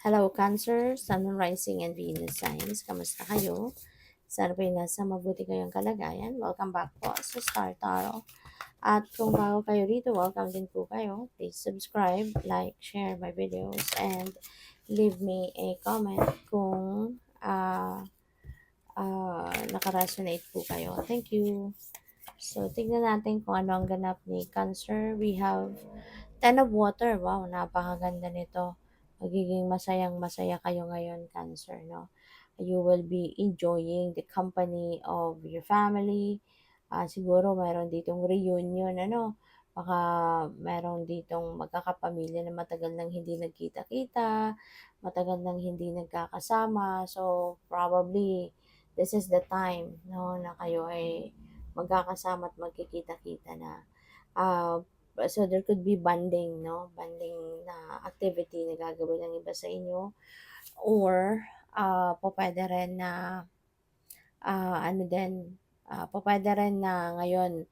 Hello, Cancer, Sun, Rising, and Venus signs. Kamusta kayo? Sana po nasa mabuti kayong kalagayan. Welcome back po sa Star Tarot. At kung bago kayo rito, welcome din po kayo. Please subscribe, like, share my videos, and leave me a comment kung nakaresonate po kayo. Thank you. So, tignan natin kung ano ang ganap ni Cancer. We have Ten of Water. Wow, napakaganda nito. Magiging masayang-masaya kayo ngayon, Cancer, no? You will be enjoying the company of your family. Siguro mayroon ditong reunion, ano? Baka mayroon ditong magkakapamilya na matagal nang hindi nagkita-kita, matagal nang hindi nagkakasama. So, probably, this is the time, no, na kayo ay magkakasama at magkikita-kita na. Uh, so there could be bonding, no? Bonding na activity na gagawin ng iba sa inyo. Or, po pwede rin na, ano din, po pwede rin na ngayon,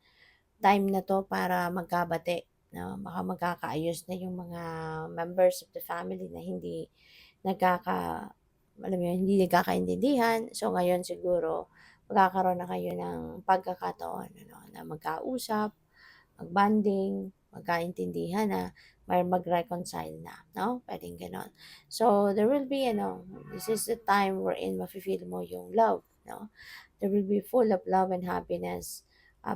time na to para magkabati. No? Baka magkakaayos na yung mga members of the family na hindi nagkaka, alam mo yun, hindi nagkakaintindihan. So ngayon siguro, magkakaroon na kayo ng pagkakataon, ano, na magkausap, mag-bonding, magkaintindihan na, may mag-reconcile na, no? Pwedeng ganon. So, there will be, this is the time wherein mafe-feel mo yung love, no? There will be full of love and happiness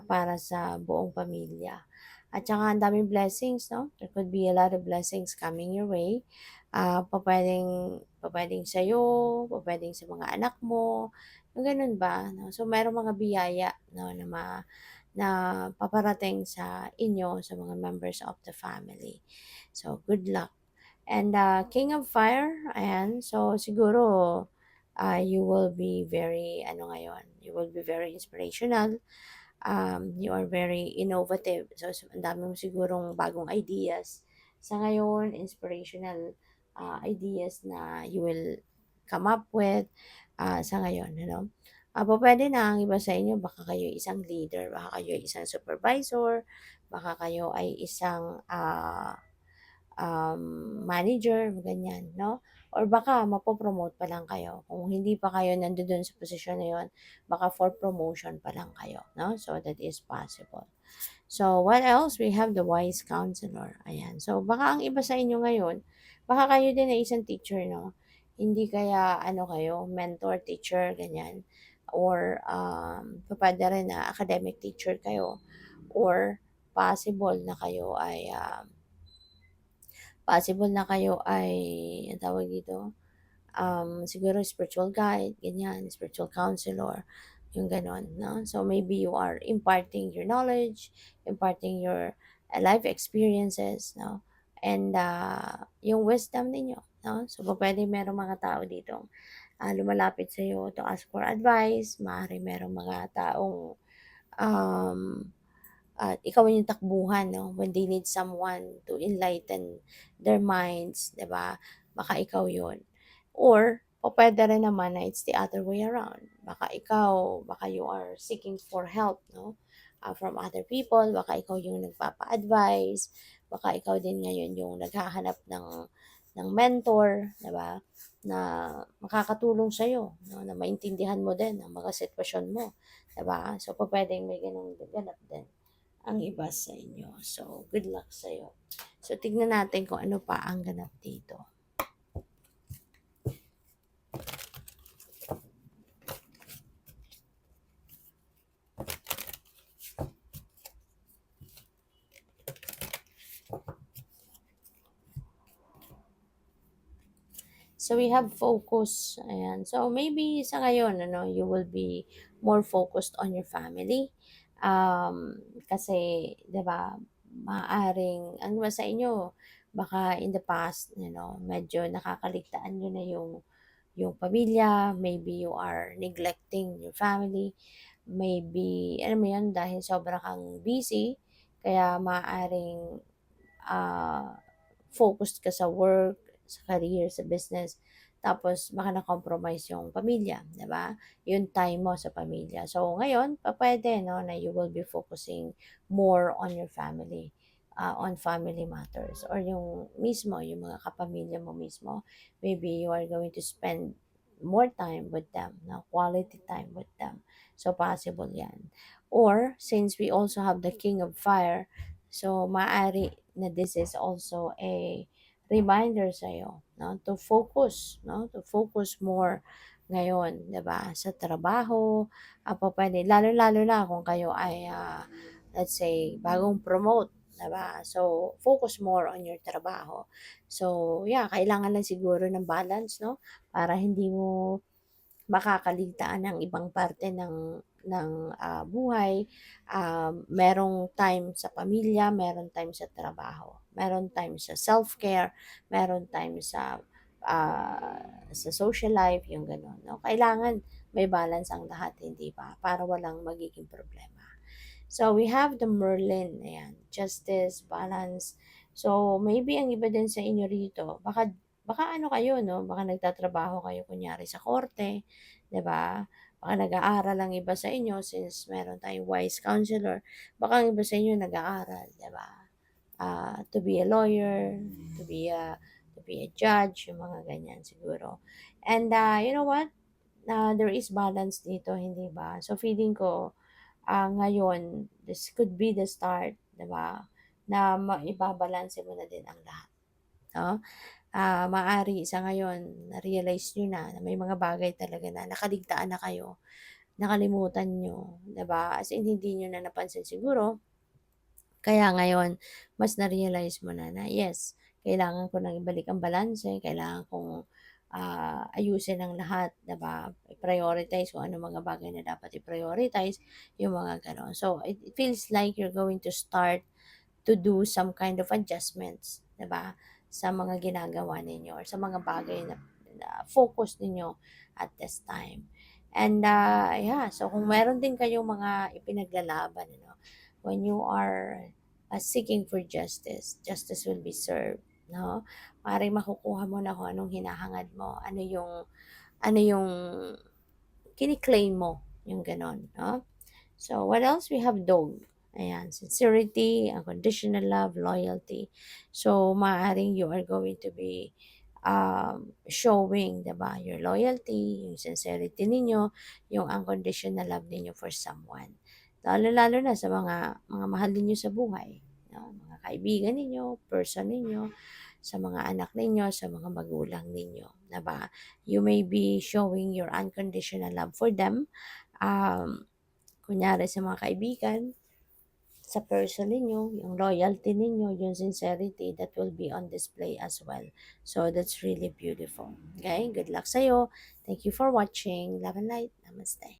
para sa buong pamilya. At saka ang daming blessings, no? There could be a lot of blessings coming your way. Papwedeng sa'yo, papwedeng sa mga anak mo, yung ganun ba? No? So, mayroong mga biyaya, no, na paparating sa inyo, sa mga members of the family. So, good luck. And King of Fire, ayan, so siguro you will be very, you will be very inspirational. You are very innovative. So, ang dami mo sigurong bagong ideas. Sa ngayon, inspirational ideas na you will come up with sa ngayon, pwede na ang iba sa inyo, baka kayo isang leader, baka kayo isang supervisor, baka kayo ay isang manager, ganyan, no? Or baka mapopromote pa lang kayo. Kung hindi pa kayo nandoon sa posisyon na yun, baka for promotion pa lang kayo, no? So, that is possible. So, what else? We have the wise counselor. Ayan. So, baka ang iba sa inyo ngayon, baka kayo din ay isang teacher, no? Hindi kaya, kayo, mentor, teacher, ganyan. Or, pwede rin na academic teacher kayo. Or, possible na kayo ay, ang tawag dito, siguro spiritual guide, ganyan, spiritual counselor, yung ganon, no? So, maybe you are imparting your knowledge, imparting your life experiences, no? And yung wisdom ninyo, no? So, pwede merong mga tao dito lumalapit sa iyo to ask for advice, maaari merong mga taong um, at ikaw yung takbuhan, no? When they need someone to enlighten their minds, 'di ba? Baka ikaw yun. Or, o pwede rin naman na it's the other way around. Baka you are seeking for help, no? From other people, baka ikaw yung nagpapa-advise, baka ikaw din ngayon yung naghahanap ng mentor, 'di ba? Na makakatulong sa iyo, no? Na maintindihan mo din ang mga sitwasyon mo, 'di ba? So, pwedeng may ganung ganap din ang iba sa inyo. So, good luck sa'yo. So, tignan natin kung ano pa ang ganap dito. So, we have focus. Ayan. So, maybe sa ngayon, you will be more focused on your family. Kasi, di ba, maaring, ano ba sa inyo, baka in the past, medyo nakakaligtaan nyo na yung pamilya, maybe you are neglecting your family, maybe, alam mo yun, dahil sobra kang busy, kaya maaaring ah, focused ka sa work, sa career, sa business, tapos baka na-compromise yung pamilya, di ba? Yung time mo sa pamilya. So, ngayon, pwede, no, na you will be focusing more on your family. on family matters, or yung mismo, yung mga kapamilya mo mismo, maybe you are going to spend more time with them, no? Quality time with them. So, possible yan. Or, since we also have the King of Fire, so maaari na this is also a reminder sa'yo, no? To focus, no? To focus more ngayon, 'di ba? Sa trabaho, pwede, lalo-lalo na kung kayo ay, let's say, bagong promote, 'di ba? So, focus more on your trabaho. So, yeah, kailangan lang siguro ng balance, no? Para hindi mo makakaligtaan ng ibang parte ng buhay. Merong time sa pamilya, meron time sa trabaho, meron time sa self-care, meron time sa social life, yung gano'n, no? Kailangan may balance ang lahat, hindi ba? Para walang magiging problema. So, we have the Merlin, ayan, justice, balance. So, maybe ang iba din sa inyo rito, baka ano kayo, no? Baka nagtatrabaho kayo kunyari sa korte, 'di ba? Baka nag-aaral ang iba sa inyo, since meron tayong wise counselor. Baka ang iba sa inyo nag-aaral, 'di ba? To be a lawyer, to be a to be a judge, yung mga ganyan siguro. And you know what? There is balance dito, hindi ba? So, feeling ko, ngayon, this could be the start, 'di ba? Na maibabalanse mo na din ang lahat, no? Maaari sa ngayon na-realize niyo na may mga bagay talaga na nakaligtaan na kayo, nakalimutan niyo, 'di ba? As in hindi niyo na napansin siguro, kaya ngayon mas na-realize mo na yes, kailangan ko nang ibalik ang balanse, kailangan kong, ayusin ang lahat, 'di ba? I-prioritize kung ano mga bagay na dapat i-prioritize, yung mga gano'n. So, it feels like you're going to start to do some kind of adjustments, 'di ba, sa mga ginagawa ninyo or sa mga bagay na focus ninyo at this time. And yeah, so kung meron din kayong mga ipinaglalaban, when you are seeking for justice, justice will be served, no? Maaaring makukuha mo na kung anong hinahangad mo, ano yung kini-claim mo, yung gano'n, no? So, what else? We have dog. Ayan, sincerity, unconditional love, loyalty. So, maaaring you are going to be showing, diba, your loyalty, yung sincerity ninyo, yung unconditional love ninyo for someone. Lalo-lalo na sa mga mahal ninyo sa buhay. No? Mga kaibigan ninyo, person ninyo, sa mga anak ninyo, sa mga magulang ninyo. Diba? You may be showing your unconditional love for them. Kunyari sa mga kaibigan, sa person ninyo, yung loyalty ninyo, yung sincerity, that will be on display as well. So, that's really beautiful. Okay? Good luck sa'yo. Thank you for watching. Love and light. Namaste.